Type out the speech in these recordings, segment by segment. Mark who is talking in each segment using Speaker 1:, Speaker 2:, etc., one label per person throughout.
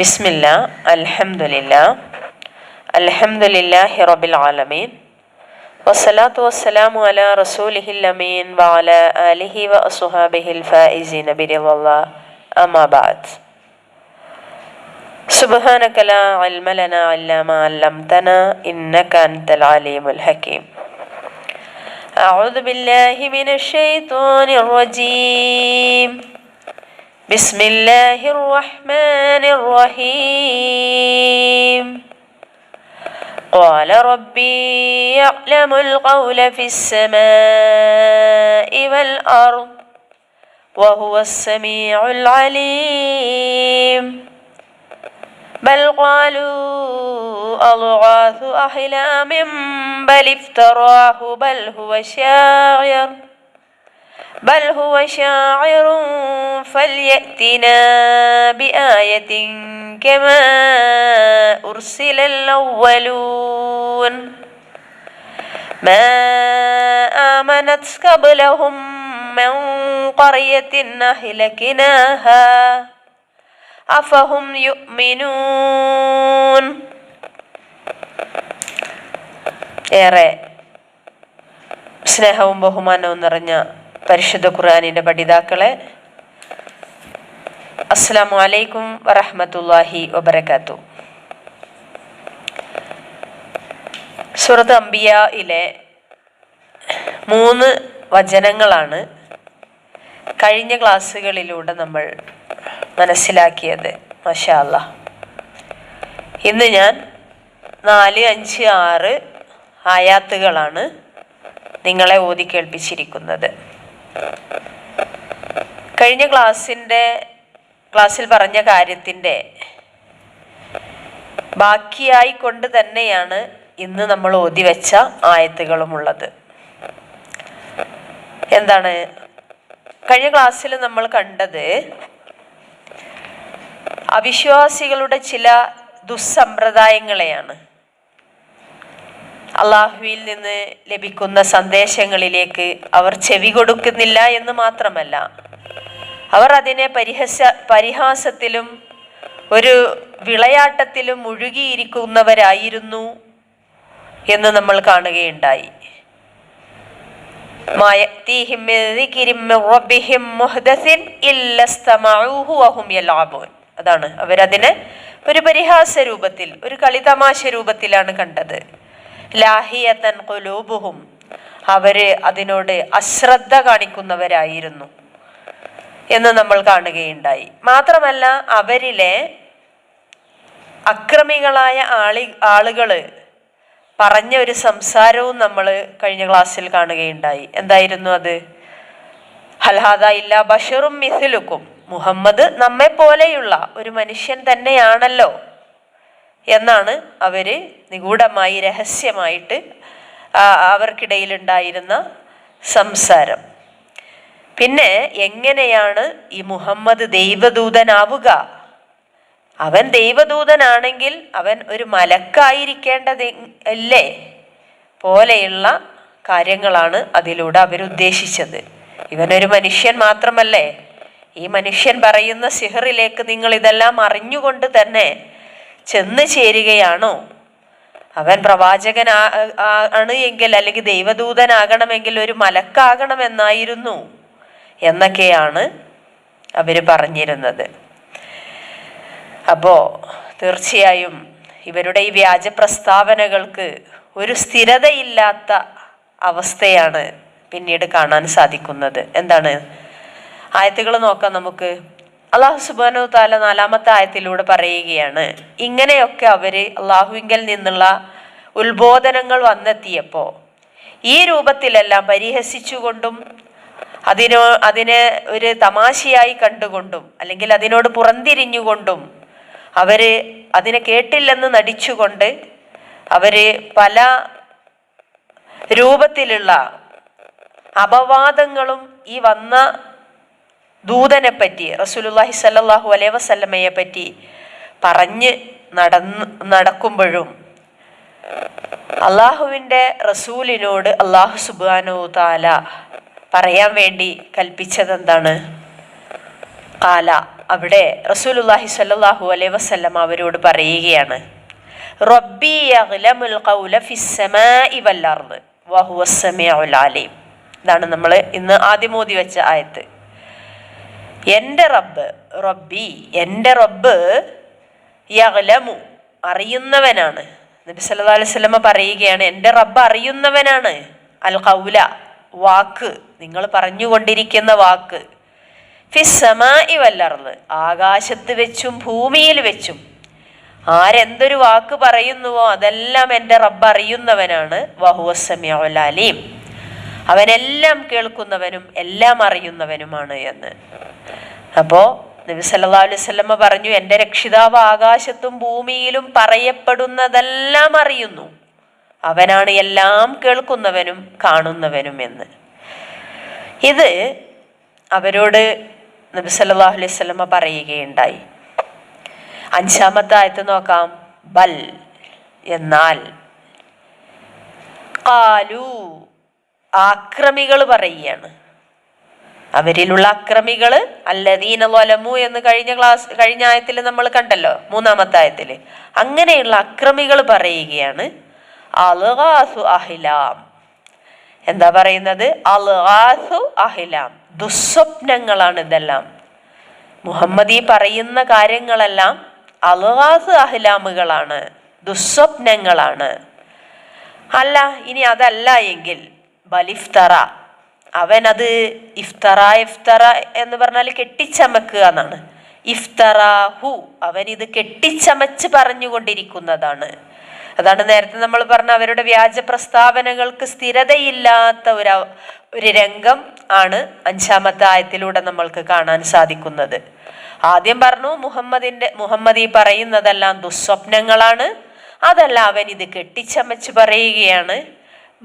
Speaker 1: ബിസ്മില്ലാ അൽഹംദുലില്ലാ അൽഹംദുലില്ലാഹി റബ്ബിൽ ആലമീൻ വസ്സലാത്തു വസ്സലാമു അലാ റസൂലിഹിൽ അമീൻ വഅലാ ആലിഹി വഅസ്ഹാബിഹിൽ ഫായിസീന ബിറിളല്ലാഹ് അമ്മാ ബഅദ്. സുബ്ഹാനക ലാ ഇൽമ ലനാ ഇല്ലാ മാ അല്ലംതനാ ഇന്നക അൻതൽ അലീമുൽ ഹകീം. അഊദു ബില്ലാഹി മിനശ് ശൈത്വാനിർ റജീം. ബിസ്മില്ലാഹിർ റഹ്മാനിർ റഹീം. ഖാല റബ്ബി യഅ്ലമുൽ ഖൗല ഫിസ്സമാഇ വൽ അർദ് വഹുവസ് സമീഉൽ അലീം. ബൽ ഖാലൂ അദ്ഗാഥു അഹ്ലാമിൻ ബൽ ഇഫ്തറാഹു ബൽ ഹുവ ശാഇറുൻ ഫൽയഅ്തിനാ ബിആയത്തിൻ കമാ ഉർസിലൽ അവ്വലൂൻ മാ ആമനത് ഖബ്ലഹും മിൻ ഖർയത്തിൻ അഹ്ലക്നാഹാ അഫഹും യുഅ്മിനൂൻ. ഏറെ സ്നേഹവും ബഹുമാനവും നിറഞ്ഞ പരിശുദ്ധ ഖുർആനിന്റെ പഠിതാക്കളെ, അസ്സലാമു അലൈക്കും വറഹ്മത്തുള്ളാഹി വബറകാതുഹു. സൂറത്ത് അംബിയായിലെ 3 വചനങ്ങളാണ് കഴിഞ്ഞ ക്ലാസ്സുകളിലൂടെ നമ്മൾ മനസ്സിലാക്കിയത്. മാഷാ അല്ലാഹ്. ഇന്ന് ഞാൻ 4, 5, 6 ആയാത്തുകളാണ് നിങ്ങളെ ഓതി കേൾപ്പിച്ചിരിക്കുന്നത്. കഴിഞ്ഞ ക്ലാസ്സിൽ പറഞ്ഞ കാര്യത്തിൻ്റെ ബാക്കിയായി കൊണ്ട് തന്നെയാണ് ഇന്ന് നമ്മൾ ഓതി വെച്ച ആയത്തുകളുമുള്ളത്. എന്താണ് കഴിഞ്ഞ ക്ലാസ്സിൽ നമ്മൾ കണ്ടത്? അവിശ്വാസികളുടെ ചില ദുസ്സമ്പ്രദായങ്ങളെയാണ്. അള്ളാഹുവിൽ നിന്ന് ലഭിക്കുന്ന സന്ദേശങ്ങളിലേക്ക് അവർ ചെവി കൊടുക്കുന്നില്ല എന്ന് മാത്രമല്ല, അവർ അതിനെ പരിഹാസത്തിലും ഒരു വിളയാട്ടത്തിലും മുഴുകിയിരിക്കുന്നവരായിരുന്നു എന്ന് നമ്മൾ കാണുകയുണ്ടായി. അതാണ് അവരതിനെ ഒരു പരിഹാസ രൂപത്തിൽ, ഒരു കളിതമാശ രൂപത്തിലാണ് കണ്ടത്. ലാഹിയതൻ ഖുലൂബുഹും, അവര് അതിനോട് അശ്രദ്ധ കാണിക്കുന്നവരായിരുന്നു എന്ന് നമ്മൾ കാണുകയുണ്ടായി. മാത്രമല്ല, അവരിലെ അക്രമികളായ ആളുകള് പറഞ്ഞ ഒരു സംസാരവും നമ്മൾ കഴിഞ്ഞ ക്ലാസ്സിൽ കാണുകയുണ്ടായി. എന്തായിരുന്നു അത്? ഹൽ ഹാദാ ഇല്ലാ ബശറും മിസ്ലുക്കും, മുഹമ്മദ് നമ്മെ പോലെയുള്ള ഒരു മനുഷ്യൻ തന്നെയാണല്ലോ എന്നാണ് അവര് നിഗൂഢമായി രഹസ്യമായിട്ട് അവർക്കിടയിലുണ്ടായിരുന്ന സംസാരം. പിന്നെ എങ്ങനെയാണ് ഈ മുഹമ്മദ് ദൈവദൂതനാവുക? അവൻ ദൈവദൂതനാണെങ്കിൽ അവൻ ഒരു മലക്കായിരിക്കേണ്ടതല്ലേ പോലെയുള്ള കാര്യങ്ങളാണ് അതിലൂടെ അവരുദ്ദേശിച്ചത്. ഇവനൊരു മനുഷ്യൻ മാത്രമല്ലേ? ഈ മനുഷ്യൻ പറയുന്ന സിഹറിലേക്ക് നിങ്ങൾ ഇതെല്ലാം അറിഞ്ഞുകൊണ്ട് തന്നെ ചെന്ന് ചേരുകയാണോ? അവൻ പ്രവാചകൻ ആണ് എങ്കിൽ, അല്ലെങ്കിൽ ദൈവദൂതനാകണമെങ്കിൽ ഒരു മലക്കാകണമെന്നായിരുന്നു എന്നൊക്കെയാണ് അവര് പറഞ്ഞിരുന്നത്. അപ്പോൾ തീർച്ചയായും ഇവരുടെ ഈ വ്യാജ പ്രസ്താവനകൾക്ക് ഒരു സ്ഥിരതയില്ലാത്ത അവസ്ഥയാണ് പിന്നീട് കാണാൻ സാധിക്കുന്നത്. എന്താണ്? ആയത്തുകൾ നോക്കാം നമുക്ക്. അള്ളാഹു സുബ്ഹാനഹു വ തആല 4-ാമത്തെ ആയത്തിലൂടെ പറയുകയാണ്, ഇങ്ങനെയൊക്കെ അവര് അള്ളാഹുവിങ്കൽ നിന്നുള്ള ഉത്ബോധനങ്ങൾ വന്നെത്തിയപ്പോൾ ഈ രൂപത്തിലെല്ലാം പരിഹസിച്ചുകൊണ്ടും അതിനെ ഒരു തമാശയായി കണ്ടുകൊണ്ടും അല്ലെങ്കിൽ അതിനോട് പുറംതിരിഞ്ഞുകൊണ്ടും അവര് അതിനെ കേട്ടില്ലെന്ന് നടിച്ചുകൊണ്ട് അവര് പല രൂപത്തിലുള്ള അപവാദങ്ങളും ഈ വന്ന ദൂതനെ പറ്റി, റസൂലുള്ളാഹി സ്വല്ലല്ലാഹു അലൈഹി വസല്ലമയെ പറ്റി പറഞ്ഞ് നടക്കുമ്പോഴും അള്ളാഹുവിൻ്റെ റസൂലിനോട് അള്ളാഹു സുബ്ഹാനഹു വ തആല പറയാൻ വേണ്ടി കൽപ്പിച്ചത് എന്താണ്? ഖാല അവിടെ റസൂലുള്ളാഹി സ്വല്ലല്ലാഹു അലൈഹി വസല്ലം അവരോട് പറയുകയാണ്, റബ്ബി യഗ്ലമുൽ ഖൗല ഫിസ്സമാഇ വൽ അർദ് വഹുവസ് സമീഉൽ അലീം. ഇതാണ് നമ്മൾ ഇന്ന് ആദ്യം ഓതി വെച്ച ആയത്ത്. എൻ്റെ റബ്ബ്, റബ്ബി എൻ്റെ റബ്ബ്, യഗ്ലമു അറിയുന്നവനാണ്. നബി സല്ലല്ലാഹു അലൈഹി വസല്ലം പറയുകയാണ്, എൻ്റെ റബ്ബ് അറിയുന്നവനാണ്. അൽ ഖൗല വാക്ക്, നിങ്ങൾ പറഞ്ഞുകൊണ്ടിരിക്കുന്ന വാക്ക്, ഫിസ്സമാഇ വൽ അർദ് ആകാശത്ത് വെച്ചും ഭൂമിയിൽ വെച്ചും ആരെന്തൊരു വാക്ക് പറയുന്നുവോ അതെല്ലാം എൻ്റെ റബ്ബ് അറിയുന്നവനാണ്. വഹുവസ് സമീഉൽ അലീം, അവനെല്ലാം കേൾക്കുന്നവനും എല്ലാം അറിയുന്നവനുമാണ് എന്ന്. അപ്പോൾ നബി സല്ലല്ലാഹു അലൈഹി വസല്ലം പറഞ്ഞു, എൻ്റെ രക്ഷിതാവ് ആകാശത്തും ഭൂമിയിലും പറയപ്പെടുന്നതെല്ലാം അറിയുന്നു, അവനാണ് എല്ലാം കേൾക്കുന്നവനും കാണുന്നവനും എന്ന്. ഇത് അവരോട് നബി സല്ലല്ലാഹു അലൈഹി വസല്ലം പറയുകയുണ്ടായി. 5-ാമത്തെ ആയത്ത് നോക്കാം. ബൽ എന്നാൽ, ഖാലു ആക്രമികൾ പറയുകയാണ്, അവരിലുള്ള അക്രമികൾ, അല്ലദീന ളലമു എന്ന് കഴിഞ്ഞ ആയത്തിൽ നമ്മൾ കണ്ടല്ലോ, 3-ാമത്തെ ആയത്തിൽ. അങ്ങനെയുള്ള അക്രമികൾ പറയുകയാണ്, അൽഗാസു അഹ്ലാം. എന്താ പറയുന്നത്? അൽഗാസു അഹ്ലാം, ദുസ്വപ്നങ്ങളാണ് ഇതെല്ലാം. മുഹമ്മദ് ഈ പറയുന്ന കാര്യങ്ങളെല്ലാം അൽഗാസ് അഹ്ലാമുകളാണ്, ദുസ്വപ്നങ്ങളാണ്. അല്ല, ഇനി അതല്ല എങ്കിൽ ബലിഫ്തറ, അവനത് ഇഫ്തറ എന്ന് പറഞ്ഞാൽ കെട്ടിച്ചമക്കുക എന്നാണ്. ഇഫ്തറാഹു, അവനിത് കെട്ടിച്ചമച്ച് പറഞ്ഞുകൊണ്ടിരിക്കുന്നതാണ്. അതാണ് നേരത്തെ നമ്മൾ പറഞ്ഞ അവരുടെ വ്യാജ പ്രസ്താവനകൾക്ക് സ്ഥിരതയില്ലാത്ത ഒരു രംഗം ആണ് 5-ാമത്തെ ആയത്തിലൂടെ നമ്മൾക്ക് കാണാൻ സാധിക്കുന്നത്. ആദ്യം പറഞ്ഞു മുഹമ്മദ് ഈ പറയുന്നതെല്ലാം ദുസ്വപ്നങ്ങളാണ്, അതല്ല അവൻ ഇത് കെട്ടിച്ചമച്ച് പറയുകയാണ്.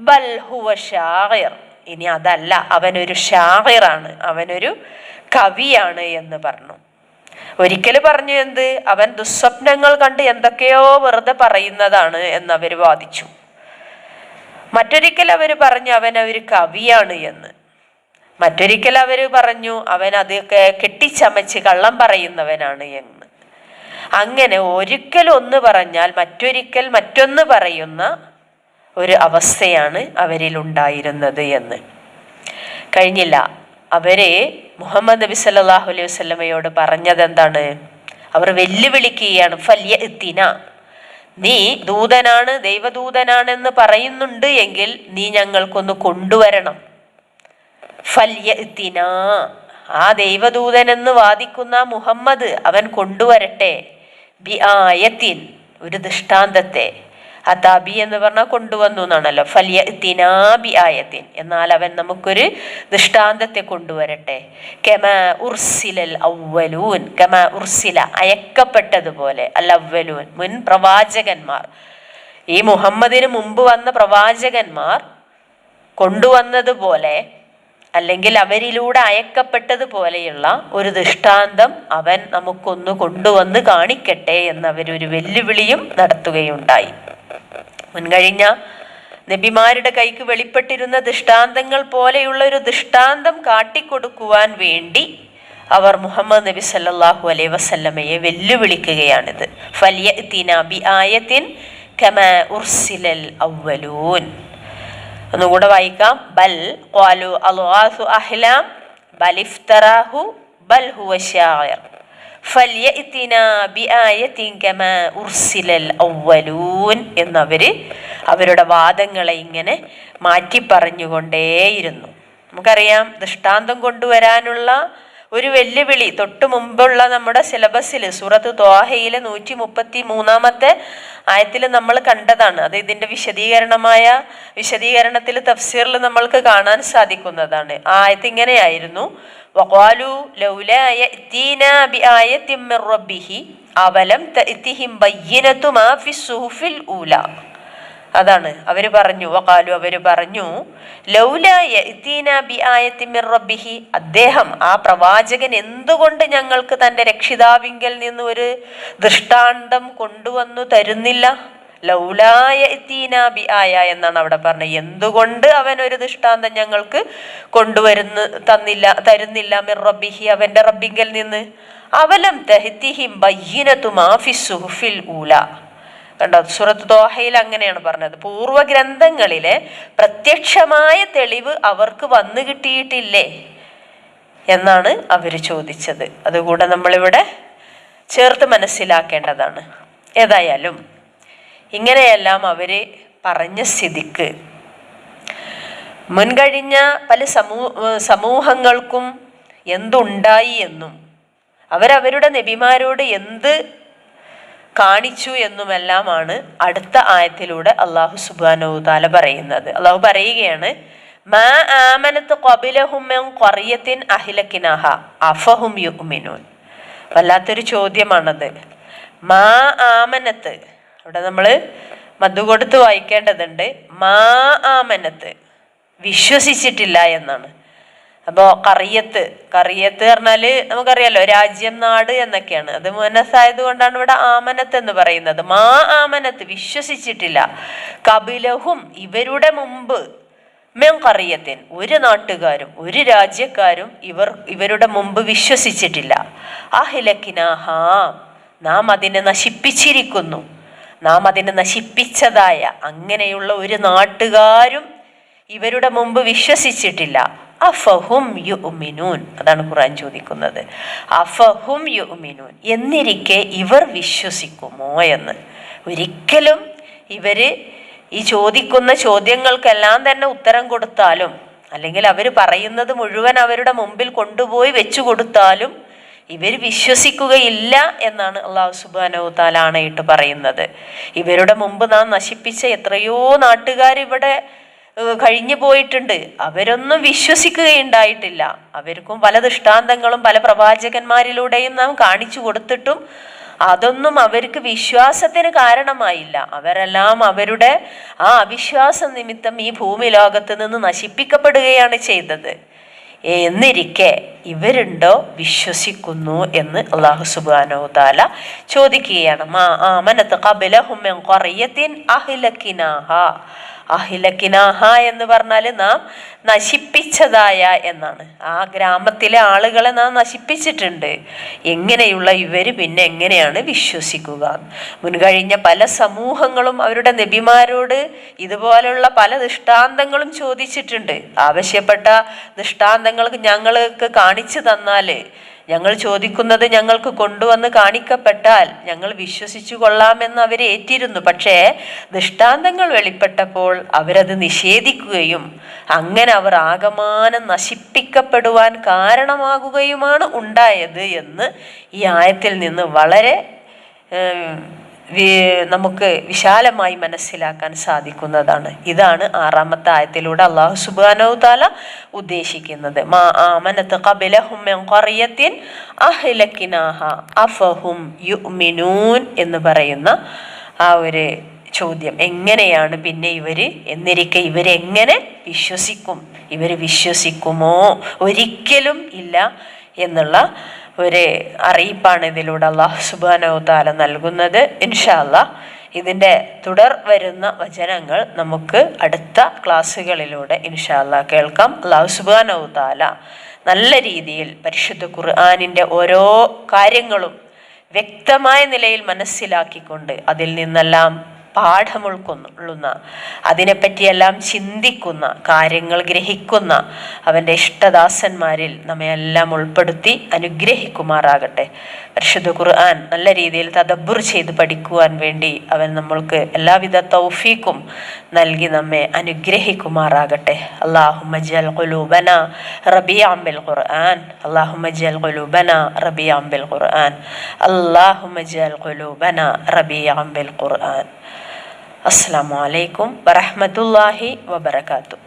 Speaker 1: ബൽ ഹുവ ഷാഇർ, ഇനി അതല്ല, അവനൊരു ഷാഇറാണ്, അവനൊരു കവിയാണ് എന്ന് പറഞ്ഞു. ഒരിക്കൽ പറഞ്ഞു എന്ത്, അവൻ ദുസ്വപ്നങ്ങൾ കണ്ട് എന്തൊക്കെയോ വെറുതെ പറയുന്നതാണ് എന്നവർ വാദിച്ചു. മറ്റൊരിക്കൽ അവർ പറഞ്ഞു അവൻ ഒരു കവിയാണ് എന്ന്. മറ്റൊരിക്കൽ അവർ പറഞ്ഞു അവൻ അതൊക്കെ കെട്ടിച്ചമച്ച് കള്ളം പറയുന്നവനാണ് എന്ന്. അങ്ങനെ ഒരിക്കൽ ഒന്ന് പറഞ്ഞാൽ മറ്റൊരിക്കൽ മറ്റൊന്ന് പറയുന്ന ഒരു അവസ്ഥയാണ് അവരിൽ ഉണ്ടായിരുന്നത് എന്ന്. കഴിഞ്ഞില്ല, അവരെ മുഹമ്മദ് നബി സല്ലല്ലാഹു അലൈഹി വസല്ലമയോട് പറഞ്ഞത് എന്താണ്? അവർ വെല്ലുവിളിക്കുകയാണ്, ഫല്യഅ്തിന, നീ ദൂതനാണ്, ദൈവദൂതനാണെന്ന് പറയുന്നുണ്ട് എങ്കിൽ നീ ഞങ്ങൾക്കൊന്ന് കൊണ്ടുവരണം. ഫല്യഅ്തിന, ആ ദൈവദൂതനെന്ന് വാദിക്കുന്ന മുഹമ്മദ് അവൻ കൊണ്ടുവരട്ടെ. ബി ആയത്തിൻ, ഒരു ദൃഷ്ടാന്തത്തെ. അതാബി എന്ന് പറഞ്ഞാൽ കൊണ്ടുവന്നു എന്നാണല്ലോ. ഫല്യഅ്തിനാ ബി ആയത്തിൻ, എന്നാൽ അവൻ നമുക്കൊരു ദൃഷ്ടാന്തത്തെ കൊണ്ടുവരട്ടെ. കമാ ഉർസിലൽ അവ്വലൂൻ, കമാ ഉർസില അയക്കപ്പെട്ടതുപോലെ, അൽ അവ്വലൂൻ മുൻ പ്രവാചകന്മാർ, ഈ മുഹമ്മദിന് മുമ്പ് വന്ന പ്രവാചകന്മാർ കൊണ്ടുവന്നതുപോലെ, അല്ലെങ്കിൽ അവരിലൂടെ അയക്കപ്പെട്ടതുപോലെയുള്ള ഒരു ദൃഷ്ടാന്തം അവൻ നമുക്കൊന്ന് കൊണ്ടുവന്ന് കാണിക്കട്ടെ എന്നവരൊരു വെല്ലുവിളിയും നടത്തുകയുണ്ടായി. മുൻകഴിഞ്ഞ നബിമാരുടെ കൈക്ക് വെളിപ്പെട്ടിരുന്ന ദൃഷ്ടാന്തങ്ങൾ പോലെയുള്ള ഒരു ദൃഷ്ടാന്തം കാട്ടിക്കൊടുക്കുവാൻ വേണ്ടി അവർ മുഹമ്മദ് നബി സല്ലല്ലാഹു അലൈഹി വസല്ലമയെ വെല്ലുവിളിക്കുകയാണിത്. ഫല്യഅ്തിനാ ബി ആയത്തിൻ കമാ ഉർസിലൽ അവ്വലൂൻ. ഒന്നുകൂടെ വായിക്കാം. ബൽ ഖാലു അൽഗാസു അഹ്ലാം ബൽ ഇഫ്തറാഹു ബൽ ഹുവ ശാഇർ ഫല്യഅ്തിനാ ബിആയത്തിൻ കമാ ഉർസിലൽ അവ്വലൂൻ എന്നവര് അവരുടെ വാദങ്ങളെ ഇങ്ങനെ മാറ്റി പറഞ്ഞുകൊണ്ടേയിരുന്നു. നമുക്കറിയാം, ദൃഷ്ടാന്തം കൊണ്ടുവരാനുള്ള ഒരു വെല്ലുവിളി തൊട്ടു മുമ്പുള്ള നമ്മുടെ സിലബസിൽ സൂറത്ത് ത്വാഹയിലെ 133-ാമത്തെ ആയത്തിൽ നമ്മൾ കണ്ടതാണ്. അത് ഇതിൻ്റെ വിശദീകരണത്തിൽ തഫ്സീറിൽ നമ്മൾക്ക് കാണാൻ സാധിക്കുന്നതാണ്. ആ ആയത്ത് ഇങ്ങനെയായിരുന്നു: വഖാലു ലൗലാ യഅ്തീനാ ബിആയത്തിൻ മിർ റബ്ബിഹി അവലം തഅ്തിഹിം ബയ്യിനതു മാ ഫിസ്സുഹുഫിൽ ഊലാ. അതാണ് അവർ പറഞ്ഞു. വഖാലു, അവർ പറഞ്ഞു, ലൗലാ യഅ്തീനാ ബിആയത്തിൻ മിർ റബ്ബിഹി, അദ്ദേഹം ആ പ്രവാചകൻ എന്തുകൊണ്ട് ഞങ്ങൾക്ക് തൻ്റെ രക്ഷിതാവിങ്കൽ നിന്ന് ഒരു ദൃഷ്ടാന്തം കൊണ്ടുവന്നു തരുന്നില്ല? ലൗലാ യഅ്തീനാ ബിആയ എന്നാണ് അവിടെ പറഞ്ഞത്. എന്തുകൊണ്ട് അവൻ ഒരു ദൃഷ്ടാന്തം ഞങ്ങൾക്ക് തരുന്നില്ല? മിർ റബ്ബിഹി, അവൻ്റെ റബ്ബിങ്കൽ നിന്ന്. അവലം തഹ്തിഹിം ബയ്യിനതു മാ ഫി സുഹുഫിൽ ഊല. കണ്ടോ, സൂറത്ത് ത്വാഹയിൽ അങ്ങനെയാണ് പറഞ്ഞത്. പൂർവഗ്രന്ഥങ്ങളിലെ പ്രത്യക്ഷമായ തെളിവ് അവർക്ക് വന്നു കിട്ടിയിട്ടില്ലേ എന്നാണ് അവർ ചോദിച്ചത്. അതുകൂടെ നമ്മളിവിടെ ചേർത്ത് മനസ്സിലാക്കേണ്ടതാണ്. ഏതായാലും ഇങ്ങനെയെല്ലാം അവര് പറഞ്ഞ സ്ഥിതിക്ക് മുൻകഴിഞ്ഞ പല സമൂഹങ്ങൾക്കും എന്തുണ്ടായി എന്നും അവരവരുടെ നബിമാരോട് എന്ത് കാണിച്ചു എന്നുമെല്ലാമാണ് അടുത്ത ആയത്തിലൂടെ അള്ളാഹു സുബ്ഹാനഹു തആല പറയുന്നത്. അള്ളാഹു പറയുകയാണ്, മാ ആമനത് ഖബലഹും മിൻ ഖറിയത്തിൻ അഹ്ലക്നാഹ അഫഹും യുഅ്മിനൂൻ. വല്ലാത്തൊരു ചോദ്യമാണത്. മാ ആമനത്ത്, അവിടെ നമ്മൾ മദ്ദ് കൊടുത്ത് വായിക്കേണ്ടതുണ്ട്. മാ ആമനത്ത്, വിശ്വസിച്ചിട്ടില്ല എന്നാണ്. അപ്പോൾ കറിയത്ത് പറഞ്ഞാൽ നമുക്കറിയാലോ, രാജ്യം, നാട് എന്നൊക്കെയാണ്. അത് മുനസ്സായത് കൊണ്ടാണ് ഇവിടെ ആമനത്ത് എന്ന് പറയുന്നത്. മാ ആമനത്ത്, വിശ്വസിച്ചിട്ടില്ല. കബിലഹും, ഇവരുടെ മുമ്പ്, മെൻ കറിയത്തിൻ, ഒരു നാട്ടുകാരും ഒരു രാജ്യക്കാരും ഇവരുടെ മുമ്പ് വിശ്വസിച്ചിട്ടില്ല. അഹ്ലക്നാഹ, നാം അതിനെ നശിപ്പിച്ചിരിക്കുന്നു, നാം അതിനെ നശിപ്പിച്ചതായ അങ്ങനെയുള്ള ഒരു നാട്ടുകാരും ഇവരുടെ മുമ്പ് വിശ്വസിച്ചിട്ടില്ല. അഫഹും യുഅ്മിനൂൻ, അതാണ് ഖുർആൻ ചോദിക്കുന്നത്. അഫഹും യുഅ്മിനൂൻ, എന്നിരിക്കെ ഇവർ വിശ്വസിക്കുമോ എന്ന്. ഒരിക്കലും ഇവര് ഈ ചോദിക്കുന്ന ചോദ്യങ്ങൾക്കെല്ലാം തന്നെ ഉത്തരം കൊടുത്താലും, അല്ലെങ്കിൽ അവർ പറയുന്നത് മുഴുവൻ അവരുടെ മുമ്പിൽ കൊണ്ടുപോയി വെച്ചു കൊടുത്താലും ഇവർ വിശ്വസിക്കുകയില്ല എന്നാണ് അള്ളാഹു സുബ്ഹാനഹു തആല ആണയിട്ട് പറയുന്നത്. ഇവരുടെ മുമ്പ് നാം നശിപ്പിച്ച എത്രയോ നാട്ടുകാർ ഇവിടെ കഴിഞ്ഞു പോയിട്ടുണ്ട്. അവരൊന്നും വിശ്വസിക്കുകയുണ്ടായിട്ടില്ല. അവർക്കും പല ദൃഷ്ടാന്തങ്ങളും പല പ്രവാചകന്മാരിലൂടെയും നാം കാണിച്ചു കൊടുത്തിട്ടും അതൊന്നും അവർക്ക് വിശ്വാസത്തിന് കാരണമായില്ല. അവരെല്ലാം അവരുടെ ആ അവിശ്വാസ നിമിത്തം ഈ ഭൂമി ലോകത്ത് നിന്ന് നശിപ്പിക്കപ്പെടുകയാണ് ചെയ്തത്. എന്നിരിക്കെ ഇവരുണ്ടോ വിശ്വസിക്കുന്നു എന്ന് അല്ലാഹു സുബ്ഹാനഹു തആല ചോദിക്കുകയാണ്. മാ ആമനത് ഖബലഹും മിൻ ഖറിയത്തിൻ അഹ്ലക്നാഹ. അഹ്ലക്നാഹ എന്ന് പറഞ്ഞാൽ നാം നശിപ്പിച്ചതായ എന്നാണ്. ആ ഗ്രാമത്തിലെ ആളുകളെ നാം നശിപ്പിച്ചിട്ടുണ്ട്. എങ്ങനെയുള്ള ഇവര് പിന്നെ എങ്ങനെയാണ് വിശ്വസിക്കുക? മുൻകഴിഞ്ഞ പല സമൂഹങ്ങളും അവരുടെ നബിമാരോട് ഇതുപോലുള്ള പല ദൃഷ്ടാന്തങ്ങളും ചോദിച്ചിട്ടുണ്ട്. ആവശ്യപ്പെട്ട ദൃഷ്ടാന്തങ്ങൾക്ക് ഞങ്ങൾക്ക് കാണിച്ചു തന്നാല്, ഞങ്ങൾ ചോദിക്കുന്നത് ഞങ്ങൾക്ക് കൊണ്ടുവന്ന് കാണിക്കപ്പെട്ടാൽ ഞങ്ങൾ വിശ്വസിച്ചു കൊള്ളാമെന്ന് അവർ ഏറ്റിരുന്നു. പക്ഷേ ദൃഷ്ടാന്തങ്ങൾ വെളിപ്പെട്ടപ്പോൾ അവരത് നിഷേധിക്കുകയും അങ്ങനെ അവർ ആകമാനം നശിപ്പിക്കപ്പെടുവാൻ കാരണമാകുകയുമാണ് ഉണ്ടായത് എന്ന് ഈ ആയത്തിൽ നിന്ന് വളരെ നമുക്ക് വിശാലമായി മനസ്സിലാക്കാൻ സാധിക്കുന്നതാണ്. ഇതാണ് ആറാമത്തെ ആയത്തിലൂടെ അല്ലാഹു സുബ്ഹാനഹു തആല ഉദ്ദേശിക്കുന്നത്. മാ ആമനത് ഖബലഹും മിൻ ഖറിയത്തിൻ അഹ്ലക്നാഹ അഫഹും യുഅ്മിനൂൻ എന്ന് പറയുന്ന ആ ഒരു ചോദ്യം, എങ്ങനെയാണ് പിന്നെ ഇവര്, എന്നിരിക്കെ ഇവരെങ്ങനെ വിശ്വസിക്കും, ഇവര് വിശ്വസിക്കുമോ? ഒരിക്കലും ഇല്ല എന്നുള്ള ഒരു അറിയിപ്പാണ് ഇതിലൂടെ അല്ലാഹു സുബ്ഹാനഹു തആല നൽകുന്നത്. ഇൻഷാ അല്ലാഹ് ഇതിൻ്റെ തുടർ വരുന്ന വചനങ്ങൾ നമുക്ക് അടുത്ത ക്ലാസ്സുകളിലൂടെ ഇൻഷാ അല്ലാഹ് കേൾക്കാം. അല്ലാഹു സുബ്ഹാനഹു തആല നല്ല രീതിയിൽ പരിശുദ്ധ ഖുർആനിൻ്റെ ഓരോ കാര്യങ്ങളും വ്യക്തമായ നിലയിൽ മനസ്സിലാക്കിക്കൊണ്ട് അതിൽ നിന്നെല്ലാം പാഠം ഉൾക്കൊള്ളുന്ന, അതിനെപ്പറ്റിയെല്ലാം ചിന്തിക്കുന്ന, കാര്യങ്ങൾ ഗ്രഹിക്കുന്ന അവൻ്റെ ഇഷ്ടദാസന്മാരിൽ നമ്മയെല്ലാം ഉൾപ്പെടുത്തി അനുഗ്രഹിക്കുമാറാകട്ടെ. പരിശുദ്ധ ഖുർആൻ നല്ല രീതിയിൽ തദബ്ബുർ ചെയ്ത് പഠിക്കുവാൻ വേണ്ടി അവൻ നമ്മൾക്ക് എല്ലാവിധ തൗഫീഖും നൽകി നമ്മെ അനുഗ്രഹിക്കുമാറാകട്ടെ. അല്ലാഹുമ്മ ജഅൽ ഖുലൂബനാ റബീഅൻ ബിൽ ഖുർആൻ, അല്ലാഹുമ്മ ജഅൽ ഖുലൂബനാ റബീഅൻ ബിൽ ഖുർആൻ, അല്ലാഹുമ്മ ജഅൽ ഖുലൂബനാ റബീഅൻ ബിൽ ഖുർആൻ. അസ്സലാമു അലൈക്കും വറഹ്മത്തുള്ളാഹി വബറകാതുഹു.